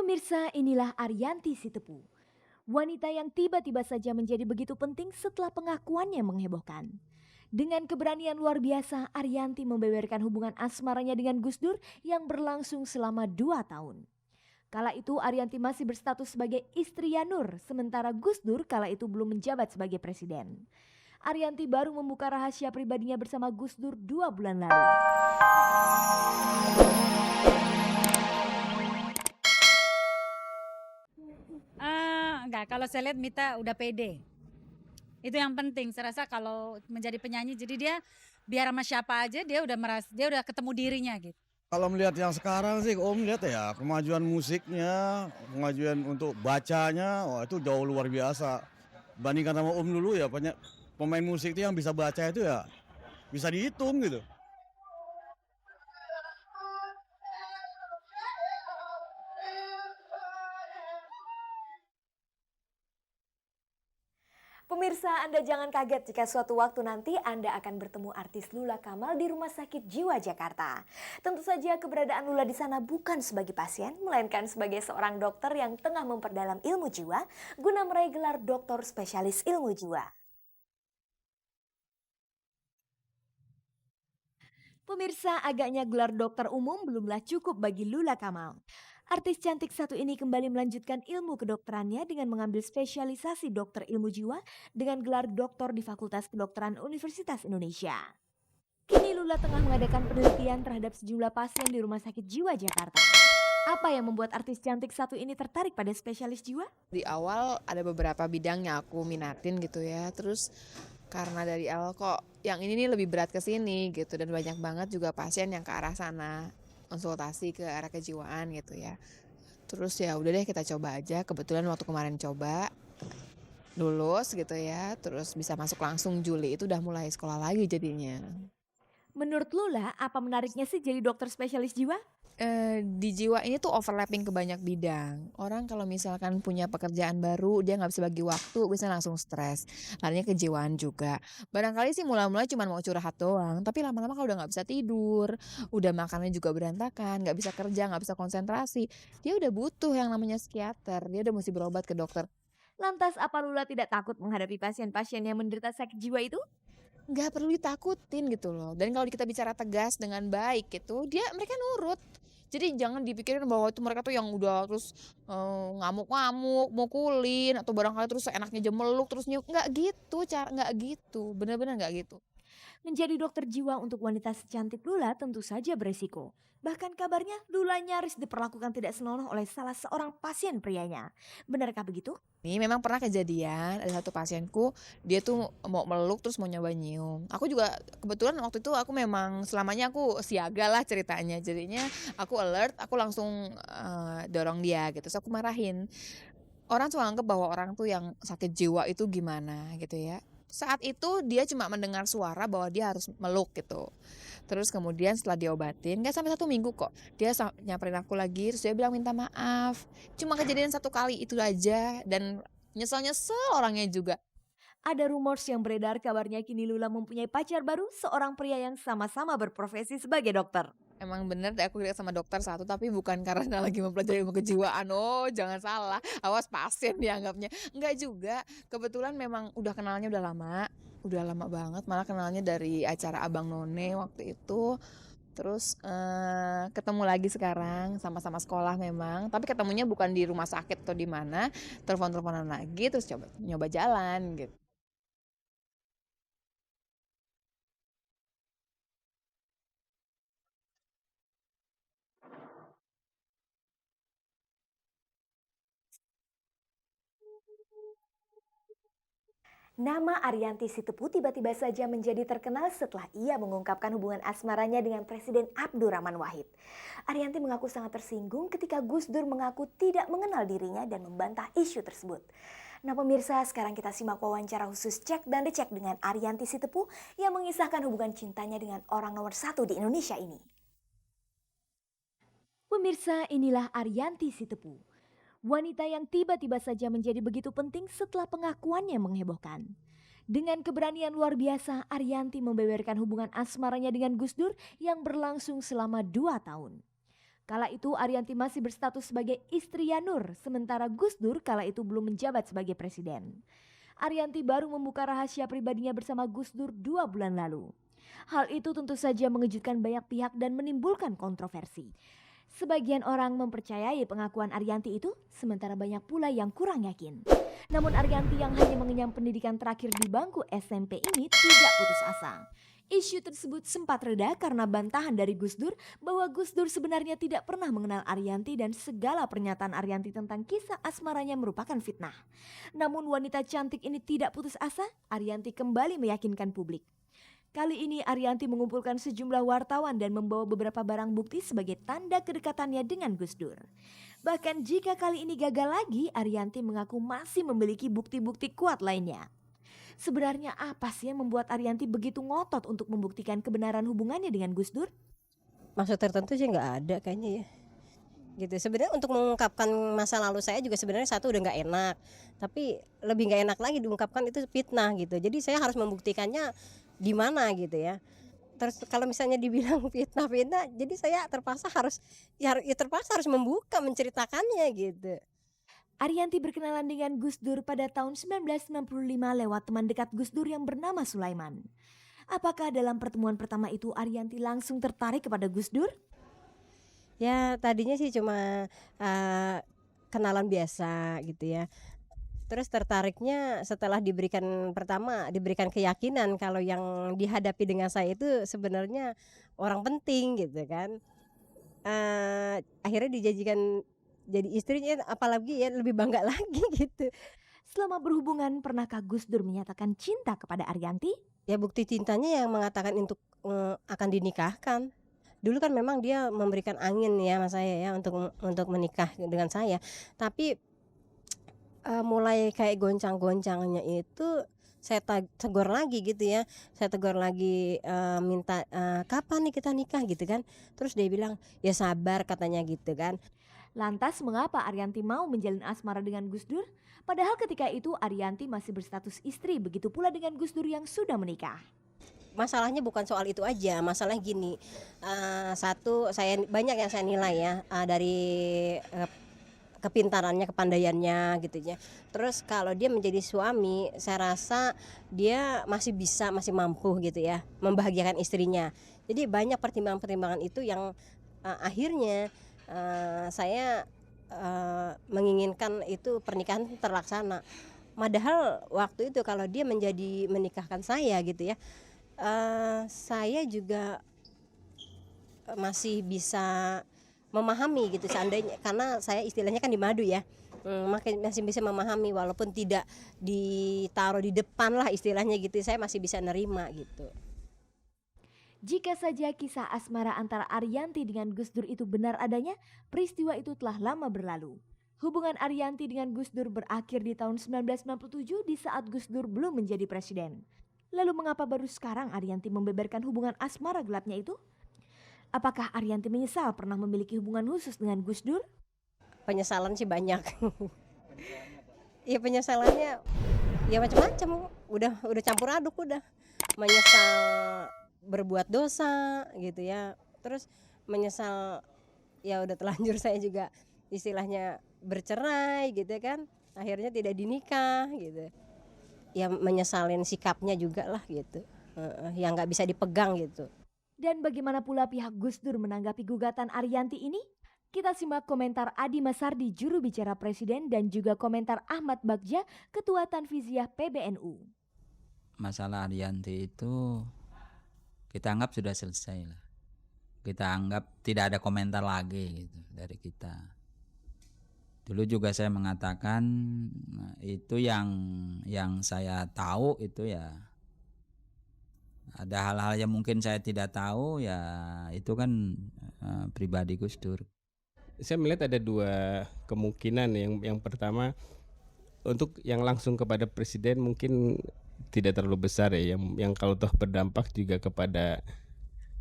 Pemirsa, inilah Arianti Sitepu. Wanita yang tiba-tiba saja menjadi begitu penting setelah pengakuannya menghebohkan. Dengan keberanian luar biasa, Arianti membeberkan hubungan asmaranya dengan Gus Dur yang berlangsung selama 2 tahun. Kala itu Arianti masih berstatus sebagai istri Yanur, sementara Gus Dur kala itu belum menjabat sebagai presiden. Arianti baru membuka rahasia pribadinya bersama Gus Dur 2 bulan lalu. Enggak, kalau saya lihat Mita udah pede. Itu yang penting, saya rasa kalau menjadi penyanyi jadi dia biar sama siapa aja dia udah dia udah ketemu dirinya gitu. Kalau melihat yang sekarang sih Om lihat ya kemajuan musiknya, kemajuan untuk bacanya, wah itu jauh luar biasa. Bandingkan sama Om dulu ya banyak pemain musik itu yang bisa baca itu ya bisa dihitung gitu. Pemirsa, Anda jangan kaget jika suatu waktu nanti Anda akan bertemu artis Lula Kamal di Rumah Sakit Jiwa Jakarta. Tentu saja keberadaan Lula di sana bukan sebagai pasien, melainkan sebagai seorang dokter yang tengah memperdalam ilmu jiwa guna meraih gelar doktor spesialis ilmu jiwa. Pemirsa, agaknya gelar dokter umum belumlah cukup bagi Lula Kamal. Artis cantik satu ini kembali melanjutkan ilmu kedokterannya dengan mengambil spesialisasi dokter ilmu jiwa dengan gelar doktor di Fakultas Kedokteran Universitas Indonesia. Kini Lula tengah mengadakan penelitian terhadap sejumlah pasien di Rumah Sakit Jiwa Jakarta. Apa yang membuat artis cantik satu ini tertarik pada spesialis jiwa? Di awal ada beberapa bidang yang aku minatin gitu ya, terus karena dari awal kok yang ini nih lebih berat ke sini gitu dan banyak banget juga pasien yang ke arah sana, konsultasi ke arah kejiwaan gitu ya. Terus ya udah deh kita coba aja, kebetulan waktu kemarin coba lulus gitu ya, terus bisa masuk langsung Juli itu udah mulai sekolah lagi jadinya. Menurut Lula, apa menariknya sih jadi dokter spesialis jiwa? Di jiwa ini tuh overlapping ke banyak bidang. Orang kalau misalkan punya pekerjaan baru, dia nggak bisa bagi waktu, bisa langsung stres. Larinya kejiwaan juga. Barangkali sih mula-mula cuma mau curhat doang, tapi lama-lama kalau udah nggak bisa tidur, udah makannya juga berantakan, nggak bisa kerja, nggak bisa konsentrasi, dia udah butuh yang namanya psikiater, dia udah mesti berobat ke dokter. Lantas apa Lula tidak takut menghadapi pasien-pasien yang menderita sakit jiwa itu? Nggak perlu ditakutin gitu loh. Dan kalau kita bicara tegas dengan baik gitu, mereka nurut. Jadi jangan dipikirin bahwa itu mereka tuh yang udah terus ngamuk-ngamuk, mukulin atau barangkali terus seenaknya aja meluk terus nggak gitu, nggak gitu, bener-bener nggak gitu. Menjadi dokter jiwa untuk wanita secantik Lula tentu saja beresiko. Bahkan kabarnya Lula nyaris diperlakukan tidak senonoh oleh salah seorang pasien prianya. Benarkah begitu? Ini memang pernah kejadian, ada satu pasienku, dia tuh mau meluk terus mau nyoba nyium. Aku juga kebetulan waktu itu aku memang selamanya aku siaga lah ceritanya. Jadinya aku alert, aku langsung dorong dia gitu. Terus aku marahin. Orang tuh anggap bahwa orang tuh yang sakit jiwa itu gimana gitu ya. Saat itu dia cuma mendengar suara bahwa dia harus meluk gitu. Terus kemudian setelah diobatin, gak sampai 1 minggu kok. Dia nyamperin aku lagi, terus dia bilang minta maaf. Cuma kejadian 1 kali itu aja dan nyesel-nyesel orangnya juga. Ada rumors yang beredar kabarnya kini Lula mempunyai pacar baru, seorang pria yang sama-sama berprofesi sebagai dokter. Emang bener deh aku lihat sama dokter satu, tapi bukan karena lagi mempelajari ilmu kejiwaan. Oh, jangan salah. Awas pasien dianggapnya. Enggak juga. Kebetulan memang udah kenalnya udah lama. Udah lama banget. Malah kenalnya dari acara Abang None waktu itu. Terus ketemu lagi sekarang sama-sama sekolah memang. Tapi ketemunya bukan di rumah sakit atau di mana. Telepon-teleponan lagi terus nyoba jalan gitu. Nama Arianti Sitepu tiba-tiba saja menjadi terkenal setelah ia mengungkapkan hubungan asmaranya dengan Presiden Abdurrahman Wahid. Arianti mengaku sangat tersinggung ketika Gus Dur mengaku tidak mengenal dirinya dan membantah isu tersebut. Nah pemirsa, sekarang kita simak wawancara khusus Cek dan Dicek dengan Arianti Sitepu yang mengisahkan hubungan cintanya dengan orang nomor 1 di Indonesia ini. Pemirsa, inilah Arianti Sitepu. Wanita yang tiba-tiba saja menjadi begitu penting setelah pengakuannya menghebohkan. Dengan keberanian luar biasa, Arianti membeberkan hubungan asmaranya dengan Gus Dur yang berlangsung selama 2 tahun. Kala itu Arianti masih berstatus sebagai istri Yanur, sementara Gus Dur kala itu belum menjabat sebagai presiden. Arianti baru membuka rahasia pribadinya bersama Gus Dur 2 bulan lalu. Hal itu tentu saja mengejutkan banyak pihak dan menimbulkan kontroversi. Sebagian orang mempercayai pengakuan Arianti itu, sementara banyak pula yang kurang yakin. Namun Arianti yang hanya mengenyam pendidikan terakhir di bangku SMP ini tidak putus asa. Isu tersebut sempat reda karena bantahan dari Gus Dur bahwa Gus Dur sebenarnya tidak pernah mengenal Arianti dan segala pernyataan Arianti tentang kisah asmaranya merupakan fitnah. Namun wanita cantik ini tidak putus asa, Arianti kembali meyakinkan publik. Kali ini Arianti mengumpulkan sejumlah wartawan dan membawa beberapa barang bukti sebagai tanda kedekatannya dengan Gus Dur. Bahkan jika kali ini gagal lagi, Arianti mengaku masih memiliki bukti-bukti kuat lainnya. Sebenarnya apa sih yang membuat Arianti begitu ngotot untuk membuktikan kebenaran hubungannya dengan Gus Dur? Maksud tertentu sih nggak ada kayaknya ya. Gitu. Sebenarnya untuk mengungkapkan masa lalu saya juga sebenarnya satu udah nggak enak. Tapi lebih nggak enak lagi diungkapkan itu fitnah gitu. Jadi saya harus membuktikannya di mana gitu ya. Terus kalau misalnya dibilang fitnah, jadi saya terpaksa harus membuka, menceritakannya gitu. Arianti berkenalan dengan Gus Dur pada tahun 1965 lewat teman dekat Gus Dur yang bernama Sulaiman. Apakah dalam pertemuan pertama itu Arianti langsung tertarik kepada Gus Dur? Ya tadinya sih cuma kenalan biasa gitu ya. Terus tertariknya setelah diberikan keyakinan kalau yang dihadapi dengan saya itu sebenarnya orang penting gitu kan. Akhirnya dijanjikan jadi istrinya, apalagi ya lebih bangga lagi gitu. Selama berhubungan, pernahkah Gus Dur menyatakan cinta kepada Arianti? Ya bukti cintanya yang mengatakan untuk akan dinikahkan. Dulu kan memang dia memberikan angin ya sama saya ya untuk menikah dengan saya. Tapi mulai kayak goncang-goncangnya itu saya tegur lagi gitu ya. Saya tegur lagi minta kapan nih kita nikah gitu kan. Terus dia bilang ya sabar katanya gitu kan. Lantas mengapa Arianti mau menjalin asmara dengan Gus Dur? Padahal ketika itu Arianti masih berstatus istri, begitu pula dengan Gus Dur yang sudah menikah. Masalahnya bukan soal itu aja, masalahnya gini, satu banyak yang saya nilai ya dari kepintarannya, kepandaiannya gitu ya. Terus kalau dia menjadi suami, saya rasa dia masih mampu gitu ya membahagiakan istrinya. Jadi banyak pertimbangan-pertimbangan itu yang akhirnya saya menginginkan itu pernikahan terlaksana. Padahal waktu itu kalau dia menikahkan saya gitu ya, saya juga masih bisa memahami gitu seandainya, karena saya istilahnya kan di madu ya, masih bisa memahami walaupun tidak ditaruh di depan lah istilahnya gitu, saya masih bisa nerima gitu. Jika saja kisah asmara antara Arianti dengan Gus Dur itu benar adanya, peristiwa itu telah lama berlalu. Hubungan Arianti dengan Gus Dur berakhir di tahun 1997 di saat Gus Dur belum menjadi presiden. Lalu mengapa baru sekarang Arianti membeberkan hubungan asmara gelapnya itu? Apakah Arianti menyesal pernah memiliki hubungan khusus dengan Gus Dur? Penyesalan sih banyak. Ya penyesalannya ya macam-macam, udah campur aduk, udah menyesal berbuat dosa gitu ya, terus menyesal ya udah terlanjur saya juga istilahnya bercerai gitu kan, akhirnya tidak dinikah gitu ya, menyesalin sikapnya juga lah gitu, yang nggak bisa dipegang gitu. Dan bagaimana pula pihak Gus Dur menanggapi gugatan Arianti ini? Kita simak komentar Adi Masardi, juru bicara presiden, dan juga komentar Ahmad Bagja, ketua Tanfiziah PBNU. Masalah Arianti itu kita anggap sudah selesai lah. Kita anggap tidak ada komentar lagi gitu dari kita. Dulu juga saya mengatakan itu yang saya tahu itu ya, ada hal-hal yang mungkin saya tidak tahu ya, itu kan pribadi Gus Dur. Saya melihat ada dua kemungkinan. Yang pertama, untuk yang langsung kepada presiden mungkin tidak terlalu besar ya, yang kalau toh berdampak juga kepada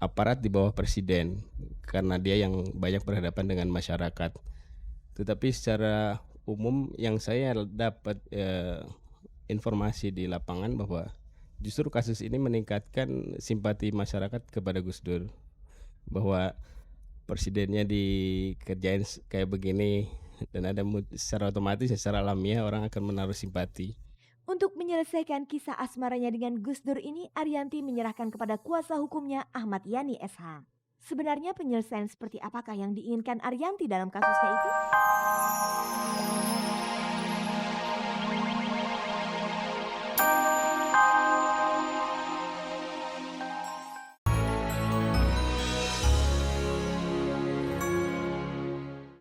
aparat di bawah presiden karena dia yang banyak berhadapan dengan masyarakat. Tetapi secara umum yang saya dapat informasi di lapangan bahwa justru kasus ini meningkatkan simpati masyarakat kepada Gus Dur, bahwa presidennya dikerjain kayak begini, dan ada secara otomatis ya, secara alamiah orang akan menaruh simpati. Untuk menyelesaikan kisah asmaranya dengan Gus Dur ini, Arianti menyerahkan kepada kuasa hukumnya Ahmad Yani SH. Sebenarnya penyelesaian seperti apakah yang diinginkan Arianti dalam kasusnya itu?